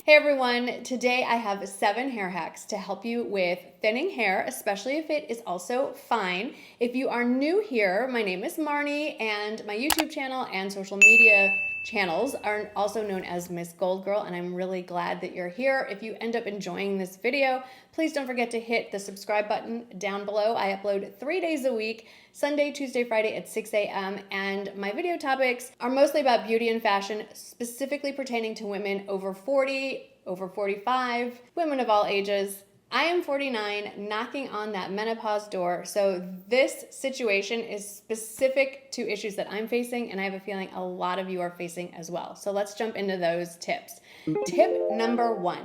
Hey everyone, today I have 7 hair hacks to help you with thinning hair, especially if it is also fine. If you are new here, my name is Marnie and my YouTube channel and social media channels are also known as Miss Gold Girl, and I'm really glad that you're here. If you end up enjoying this video, please don't forget to hit the subscribe button down below. I upload 3 days a week, Sunday, Tuesday, Friday at 6 a.m. and my video topics are mostly about beauty and fashion, specifically pertaining to women over 40, over 45, women of all ages. I am 49, knocking on that menopause door, so this situation is specific to issues that I'm facing, and I have a feeling a lot of you are facing as well. So let's jump into those tips. Tip number 1,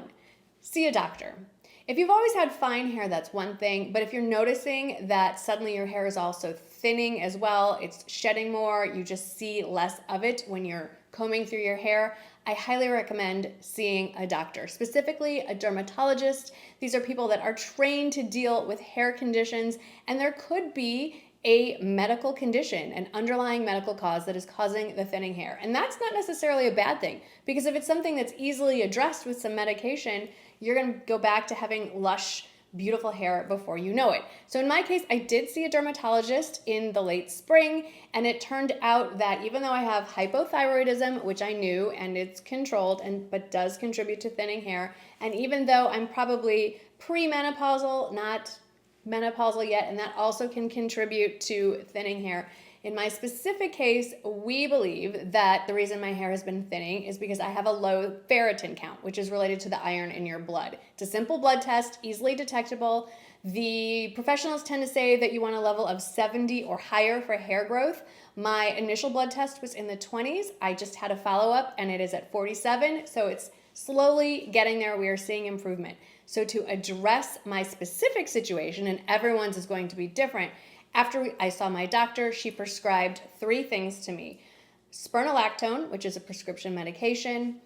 see a doctor. If you've always had fine hair, that's one thing, but if you're noticing that suddenly your hair is also thinning as well, it's shedding more, you just see less of it when you're combing through your hair, I highly recommend seeing a doctor, specifically a dermatologist. These are people that are trained to deal with hair conditions, and there could be a medical condition, an underlying medical cause that is causing the thinning hair. And that's not necessarily a bad thing, because if it's something that's easily addressed with some medication, you're gonna go back to having lush, beautiful hair before you know it. So in my case, I did see a dermatologist in the late spring, and it turned out that even though I have hypothyroidism, which I knew, and it's controlled but does contribute to thinning hair, and even though I'm probably premenopausal, not menopausal yet, and that also can contribute to thinning hair. In my specific case, we believe that the reason my hair has been thinning is because I have a low ferritin count, which is related to the iron in your blood. It's a simple blood test, easily detectable. The professionals tend to say that you want a level of 70 or higher for hair growth. My initial blood test was in the 20s. I just had a follow-up and it is at 47, so it's slowly getting there. We are seeing improvement. So to address my specific situation, and everyone's is going to be different, after I saw my doctor, she prescribed 3 things to me. Spironolactone, which is a prescription medication,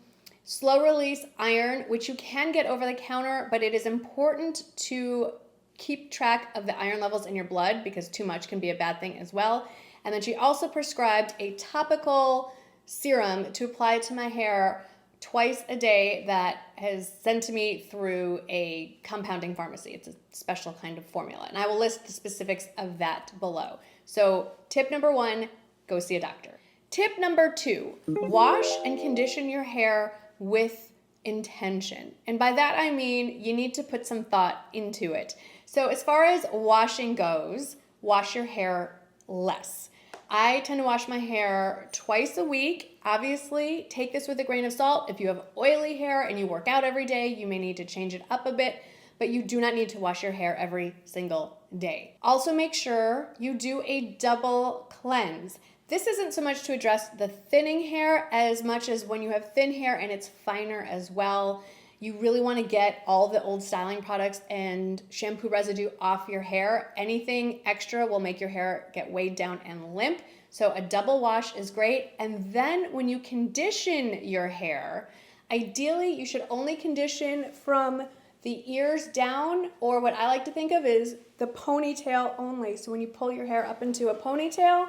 slow-release iron, which you can get over the counter, but it is important to keep track of the iron levels in your blood because too much can be a bad thing as well. And then she also prescribed a topical serum to apply to my hair twice a day that is sent to me through a compounding pharmacy. It's a special kind of formula, and I will list the specifics of that below. So tip number 1, go see a doctor. Tip number 2, wash and condition your hair with intention. And by that I mean you need to put some thought into it. So as far as washing goes, wash your hair less. I tend to wash my hair twice a week. Obviously, take this with a grain of salt. If you have oily hair and you work out every day, you may need to change it up a bit, but you do not need to wash your hair every single day. Also, make sure you do a double cleanse. This isn't so much to address the thinning hair as much as when you have thin hair and it's finer as well. You really want to get all the old styling products and shampoo residue off your hair. Anything extra will make your hair get weighed down and limp. So a double wash is great. And then when you condition your hair, ideally you should only condition from the ears down, or what I like to think of is the ponytail only. So when you pull your hair up into a ponytail,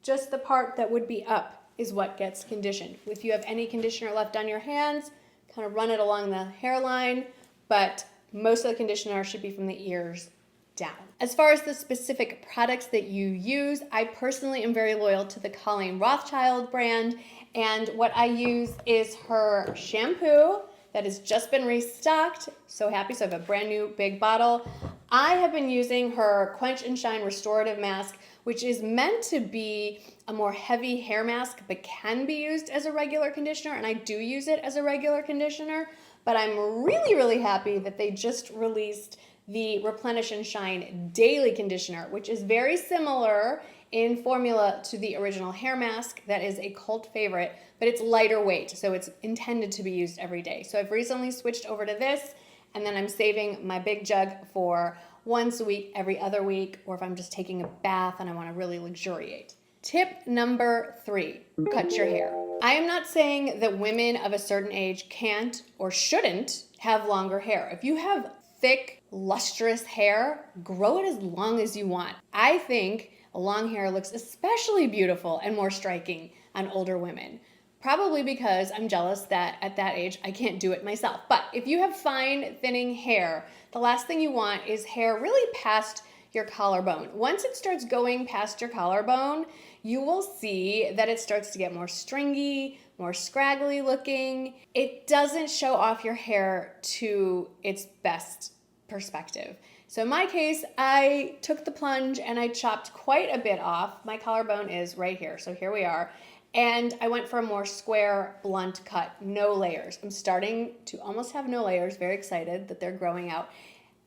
just the part that would be up is what gets conditioned. If you have any conditioner left on your hands, kind of run it along the hairline, but most of the conditioner should be from the ears down. As far as the specific products that you use, I personally am very loyal to the Colleen Rothschild brand, and what I use is her shampoo that has just been restocked. So happy, so I have a brand new big bottle. I have been using her Quench and Shine Restorative Mask, which is meant to be a more heavy hair mask, but can be used as a regular conditioner, and I do use it as a regular conditioner, but I'm really, really happy that they just released the Replenish and Shine Daily Conditioner, which is very similar in formula to the original hair mask that is a cult favorite, but it's lighter weight, so it's intended to be used every day. So I've recently switched over to this, and then I'm saving my big jug for once a week, every other week, or if I'm just taking a bath and I want to really luxuriate. Tip number 3, cut your hair. I am not saying that women of a certain age can't or shouldn't have longer hair. If you have thick, lustrous hair, grow it as long as you want. I think long hair looks especially beautiful and more striking on older women. Probably because I'm jealous that at that age I can't do it myself. But if you have fine, thinning hair, the last thing you want is hair really past your collarbone. Once it starts going past your collarbone, you will see that it starts to get more stringy, more scraggly looking. It doesn't show off your hair to its best perspective. So in my case, I took the plunge and I chopped quite a bit off. My collarbone is right here, so here we are. And I went for a more square, blunt cut, no layers. I'm starting to almost have no layers, very excited that they're growing out.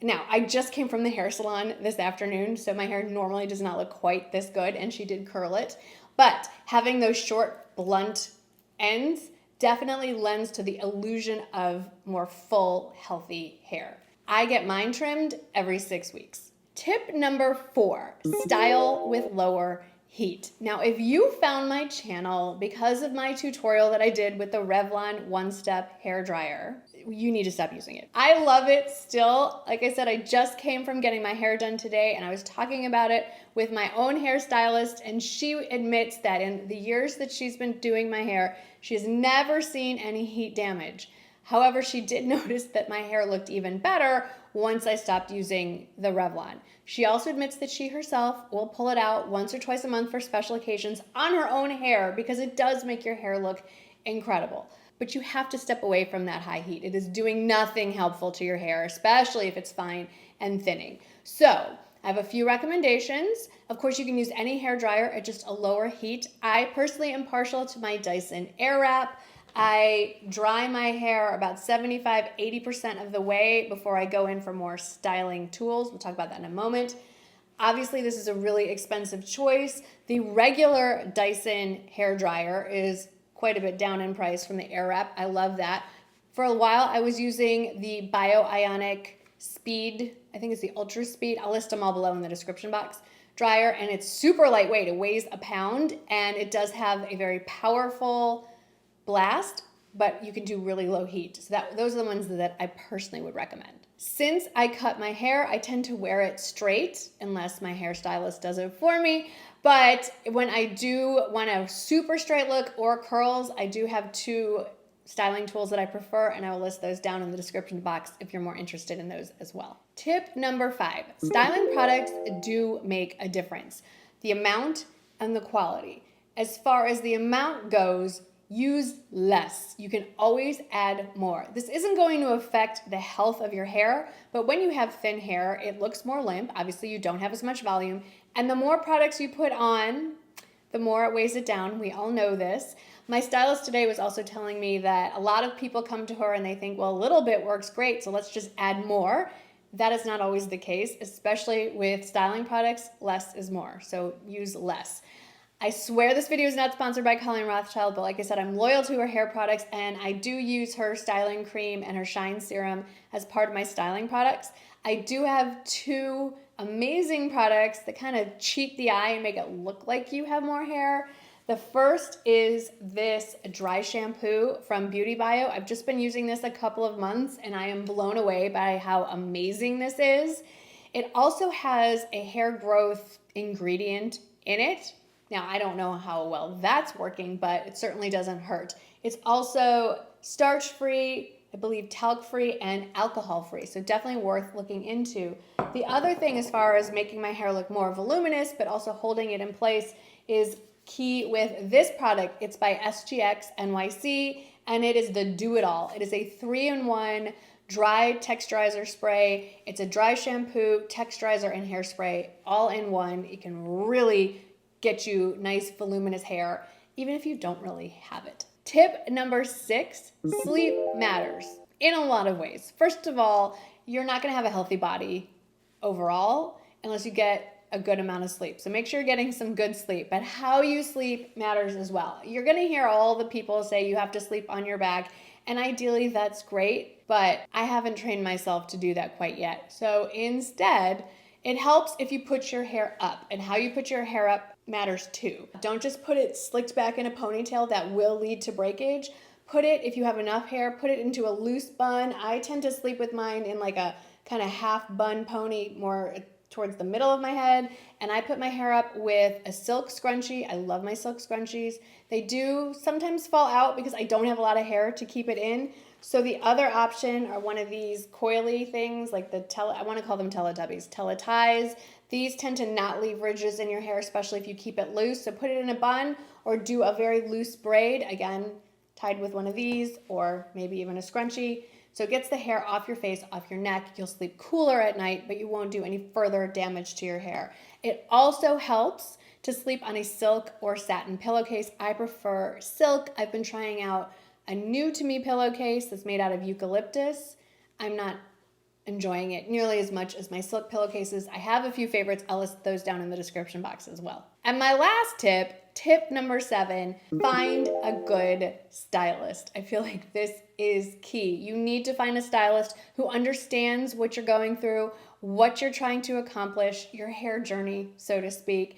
Now, I just came from the hair salon this afternoon, so my hair normally does not look quite this good, and she did curl it. But having those short, blunt ends definitely lends to the illusion of more full, healthy hair. I get mine trimmed every 6 weeks. Tip number 4, style with lower heat. Now, if you found my channel because of my tutorial that I did with the Revlon one-step hair dryer, you need to stop using it. I love it still. Like I said, I just came from getting my hair done today and I was talking about it with my own hairstylist, and she admits that in the years that she's been doing my hair, she has never seen any heat damage. However, she did notice that my hair looked even better once I stopped using the Revlon. She also admits that she herself will pull it out once or twice a month for special occasions on her own hair because it does make your hair look incredible. But you have to step away from that high heat. It is doing nothing helpful to your hair, especially if it's fine and thinning. So I have a few recommendations. Of course, you can use any hair dryer at just a lower heat. I personally am partial to my Dyson Airwrap. I dry my hair about 75-80% of the way before I go in for more styling tools. We'll talk about that in a moment. Obviously, this is a really expensive choice. The regular Dyson hair dryer is quite a bit down in price from the Airwrap. I love that. For a while, I was using the Bioionic Speed, I think it's the Ultra Speed. I'll list them all below in the description box. Dryer, and it's super lightweight. It weighs a pound, and it does have a very powerful blast, but you can do really low heat. So those are the ones that I personally would recommend. Since I cut my hair, I tend to wear it straight unless my hairstylist does it for me. But when I do want a super straight look or curls, I do have 2 styling tools that I prefer, and I will list those down in the description box if you're more interested in those as well. Tip number 5, styling products do make a difference. The amount and the quality. As far as the amount goes, use less. You can always add more. This isn't going to affect the health of your hair, but when you have thin hair, it looks more limp. Obviously, you don't have as much volume, and the more products you put on, the more it weighs it down. We all know this. My stylist today was also telling me that a lot of people come to her and they think, well, a little bit works great, so let's just add more. That is not always the case, especially with styling products. Less is more, so use less. I swear this video is not sponsored by Colleen Rothschild, but like I said, I'm loyal to her hair products, and I do use her styling cream and her shine serum as part of my styling products. I do have 2 amazing products that kind of cheat the eye and make it look like you have more hair. The first is this dry shampoo from Beauty Bio. I've just been using this a couple of months, and I am blown away by how amazing this is. It also has a hair growth ingredient in it. Now, I don't know how well that's working, but it certainly doesn't hurt. It's also starch-free, I believe talc-free, and alcohol-free, so definitely worth looking into. The other thing as far as making my hair look more voluminous, but also holding it in place, is key with this product. It's by SGX NYC, and it is the Do-It-All. It is a 3-in-1 dry texturizer spray. It's a dry shampoo, texturizer, and hairspray all in one. It can really get you nice voluminous hair, even if you don't really have it. Tip number 6, sleep matters in a lot of ways. First of all, you're not gonna have a healthy body overall unless you get a good amount of sleep. So make sure you're getting some good sleep, but how you sleep matters as well. You're gonna hear all the people say you have to sleep on your back, and ideally that's great, but I haven't trained myself to do that quite yet. So instead, it helps if you put your hair up, and how you put your hair up matters too. Don't just put it slicked back in a ponytail. That will lead to breakage. Put it, if you have enough hair, put it into a loose bun. I tend to sleep with mine in like a kind of half bun pony, more towards the middle of my head, and I put my hair up with a silk scrunchie. I love my silk scrunchies. They do sometimes fall out because I don't have a lot of hair to keep it in. So the other option are one of these coily things, like I want to call them Teletubbies, Teleties. These tend to not leave ridges in your hair, especially if you keep it loose. So put it in a bun or do a very loose braid, again, tied with one of these or maybe even a scrunchie. So it gets the hair off your face, off your neck. You'll sleep cooler at night, but you won't do any further damage to your hair. It also helps to sleep on a silk or satin pillowcase. I prefer silk. I've been trying out a new to me pillowcase that's made out of eucalyptus. I'm not enjoying it nearly as much as my silk pillowcases. I have a few favorites. I'll list those down in the description box as well. And my last tip number 7, find a good stylist. I feel like this is key. You need to find a stylist who understands what you're going through, what you're trying to accomplish, your hair journey, so to speak.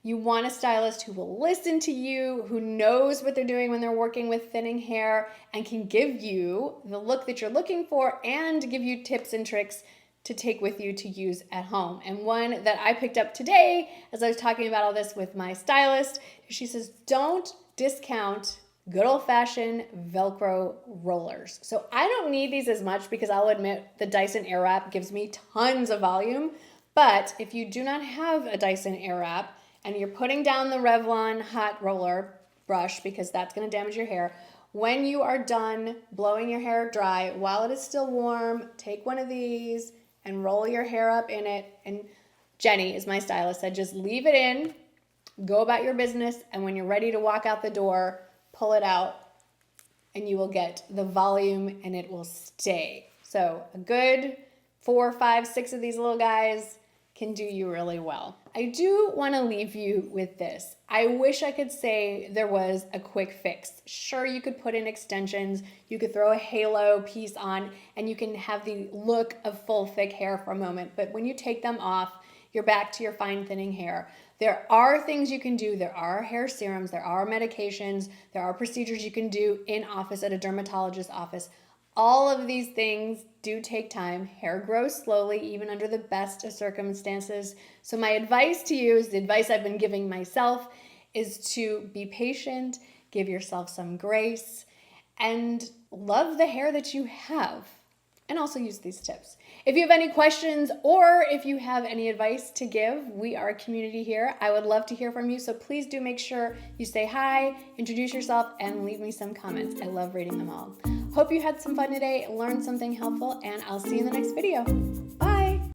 You want a stylist who will listen to you, who knows what they're doing when they're working with thinning hair and can give you the look that you're looking for and give you tips and tricks to take with you to use at home. And one that I picked up today as I was talking about all this with my stylist, she says, don't discount good old-fashioned Velcro rollers. So I don't need these as much because I'll admit the Dyson Airwrap gives me tons of volume. But if you do not have a Dyson Airwrap, and you're putting down the Revlon hot roller brush because that's going to damage your hair, when you are done blowing your hair dry, while it is still warm, take one of these and roll your hair up in it. And Jenny is my stylist, said just leave it in, go about your business, and when you're ready to walk out the door, pull it out and you will get the volume and it will stay. So a good 4, 5, 6 of these little guys can do you really well. I do want to leave you with this. I wish I could say there was a quick fix. Sure, you could put in extensions, you could throw a halo piece on, and you can have the look of full thick hair for a moment. But when you take them off, you're back to your fine thinning hair. There are things you can do. There are hair serums, there are medications, there are procedures you can do in office at a dermatologist's office. All of these things do take time. Hair grows slowly, even under the best of circumstances. So my advice to you is the advice I've been giving myself is to be patient, give yourself some grace, and love the hair that you have. And also use these tips. If you have any questions or if you have any advice to give, we are a community here. I would love to hear from you. So please do make sure you say hi, introduce yourself, and leave me some comments. I love reading them all. Hope you had some fun today, learned something helpful, and I'll see you in the next video.